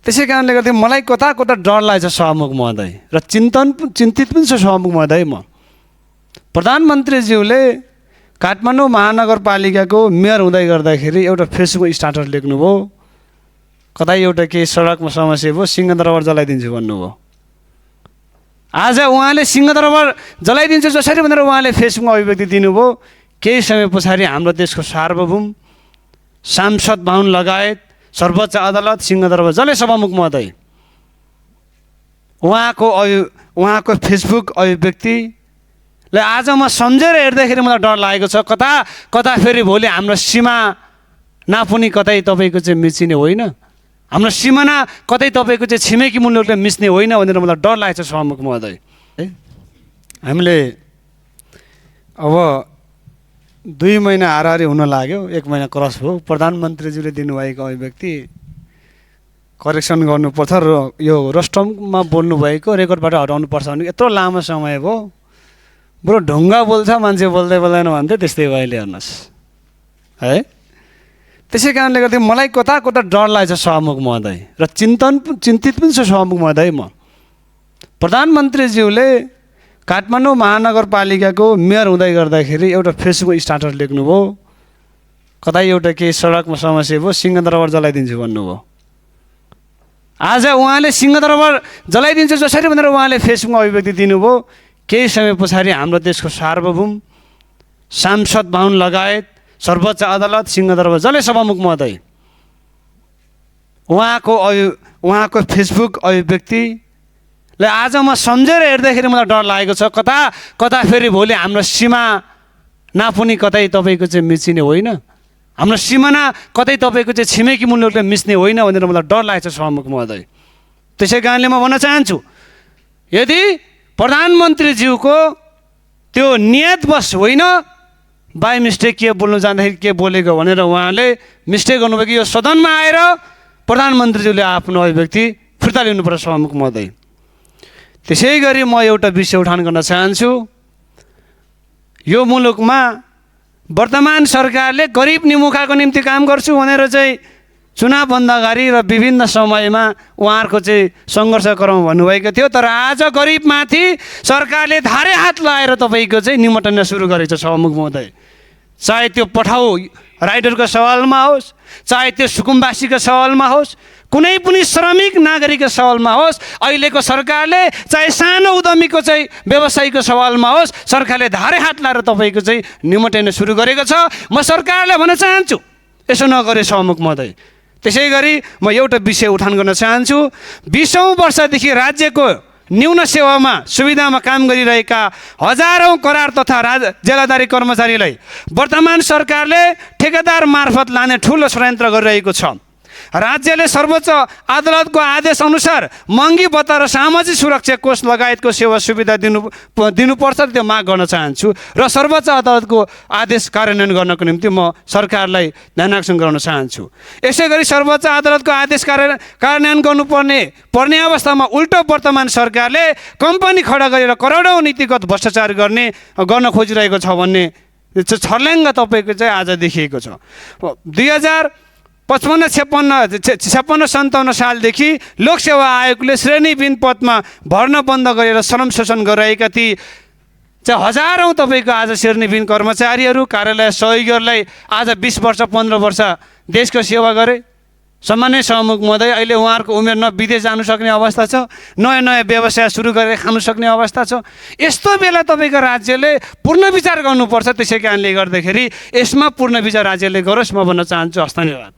त्यसै कारणले गर्दा मलाई कता कता डर लागेछ सभामुख महोदय र चिन्तित पनि छु सभामुख महोदय। म प्रधानमन्त्रीज्यूले काठमाडौँ महानगरपालिकाको मेयर हुँदै गर्दाखेरि एउटा फेसबुक स्टाटस लेख्नुभयो, कतै एउटा केही सडकमा समस्या भयो सिंहदरबार जलाइदिन्छु भन्नुभयो। आज उहाँले सिंहदरबार जलाइदिन्छु जसरी भनेर उहाँले फेसबुकमा अभिव्यक्ति दिनुभयो। केही समय पछाडि हाम्रो देशको सार्वभौम सांसद भवन लगायत सर्वोच्च अदालत सिंहदरबार जले सभामुख महोदय। उहाँको फेसबुक अभिव्यक्तिले आज म सम्झेर हेर्दाखेरि मलाई डर लागेको छ। कता फेरि भोलि हाम्रो सीमा नापुनी कतै तपाईँको चाहिँ मिचिने होइन, हाम्रो सिमाना कतै तपाईँको चाहिँ छिमेकी मुलुकले मिच्ने होइन भनेर मलाई डर लागेको छ सभामुख महोदय। हामीले अब 2 महिना हाराहारी हुन लाग्यो, 1 महिना क्रस भयो। प्रधानमन्त्रीज्यूले दिनुभएको अभिव्यक्ति करेक्सन गर्नुपर्छ र यो रोस्टममा बोल्नुभएको रेकर्डबाट हटाउनुपर्छ भने यत्रो लामो समय भयो। बरु ढुङ्गा बोल्छ मान्छे बोल्दै बोल्दैन भन्थ्यो, त्यस्तै भयो अहिले हेर्नुहोस् है। त्यसै कारणले गर्दा मलाई कता कता डर लागेछ सभामुख महोदय र चिन्तित पनि छु सभामुख महोदय। म प्रधानमन्त्रीज्यूले काठमाडौँ महानगरपालिकाको मेयर हुँदै गर्दाखेरि एउटा फेसबुक स्टाटस लेख्नुभयो, कतै एउटा केही सडकमा समस्या भयो सिंहदरबार जलाइदिन्छु भन्नुभयो। आज उहाँले सिंहदरबार जलाइदिन्छु जसरी भनेर उहाँले फेसबुकमा अभिव्यक्ति दिनुभयो। केही समय पछाडि हाम्रो देशको सार्वभौम सांसद भवन लगायत सर्वोच्च अदालत सिंहदरबार जले सभामुख महोदय। उहाँको फेसबुक अभिव्यक्तिले आज म सम्झेर हेर्दाखेरि मलाई डर लागेको छ। कता फेरि भोलि हाम्रो सीमा नापुनी कतै तपाईँको चाहिँ मिचिने होइन, हाम्रो सिमाना कतै तपाईँको चाहिँ छिमेकी मुलुकले मिच्ने होइन भनेर मलाई डर लागेको छ सभामुख महोदय। त्यसै कारणले म भन्न चाहन्छु, यदि प्रधानमन्त्रीज्यूको त्यो नियतवश होइन, बाई मिस्टेक के बोल्नु जाँदाखेरि के बोलेको भनेर उहाँले मिस्टेक गर्नुभयो कि यो सदनमा आएर प्रधानमन्त्रीज्यूले आफ्नो अभिव्यक्ति फिर्ता लिनुपर्छ सभामुख महोदय। त्यसै गरी म एउटा विषय उठान गर्न चाहन्छु। यो मुलुकमा वर्तमान सरकारले गरिब निमुखाको निम्ति काम गर्छु भनेर चाहिँ चुनावभन्दा अगाडि र विभिन्न समयमा उहाँहरूको चाहिँ सङ्घर्ष गरौँ भन्नुभएको थियो। तर आज गरिबमाथि सरकारले धारे हात लाएर तपाईँको चाहिँ निमटन सुरु गरेको छ सभामुख महोदय। चाहे त्यो पठाउ राइडरको सवालमा होस्, चाहे त्यो सुकुम्बासीको सवालमा होस्, कुनै पनि श्रमिक नागरिकको सवालमा होस्, अहिलेको सरकारले चाहे सानो उद्यमीको चाहिँ व्यवसायीको सवालमा होस्, सरकारले धारे हात लाएर तपाईँको चाहिँ निमटन सुरु गरेको छ। म सरकारलाई भन्न चाहन्छु यसो नगरे सभामुख महोदय। त्यसै गरी म एउटा विषय उठान गर्न चाहन्छु। 20औं वर्षदेखि राज्यको न्यून सेवामा सुविधामा काम गरिरहेका हजारौं करार तथा जेलादारी कर्मचारीलाई वर्तमान सरकारले ठेकेदार मार्फत लाने ठुलो षड्यन्त्र गरिरहेको छ। राज्यले सर्वोच्च अदालतको आदेश अनुसार महँगी भत्ता र सामाजिक सुरक्षा कोष लगायतको सेवा सुविधा दिनुपर्छ त्यो माग गर्न चाहन्छु र सर्वोच्च अदालतको आदेश कार्यान्वयन गर्नको निम्ति म सरकारलाई ध्यानाकर्षण गर्न चाहन्छु। यसै गरी सर्वोच्च अदालतको आदेश कार्यान्वयन पर्ने अवस्थामा उल्टो वर्तमान सरकारले कम्पनी खडा गरेर करोडौं नीतिगत भ्रष्टाचार गर्न खोजिरहेको छ भन्ने छर्ल्याङ्ग तपाईँको चाहिँ आज देखिएको छ। 55-56-57 सालदेखि लोकसेवा आयोगले श्रेणीविहीन पदमा भर्ना बन्द गरेर श्रम शोषण गरिरहेका ती चाहिँ हजारौं तपाईँको आज श्रेणीविहीन कर्मचारीहरू कार्यालय सहयोगीहरूलाई आज 20 वर्ष 15 वर्ष देशको सेवा गरे। सामान्य सभामुख महोदय, अहिले उहाँहरूको उमेर न विदेश जानु सक्ने अवस्था छ, नयाँ नयाँ व्यवसाय सुरु गरेर खानु सक्ने अवस्था छ। यस्तो बेला तपाईँको राज्यले पूर्ण विचार गर्नुपर्छ। त्यसै कारणले गर्दाखेरि यसमा पूर्ण विचार राज्यले गरोस् म भन्न चाहन्छु। हस्, धन्यवाद।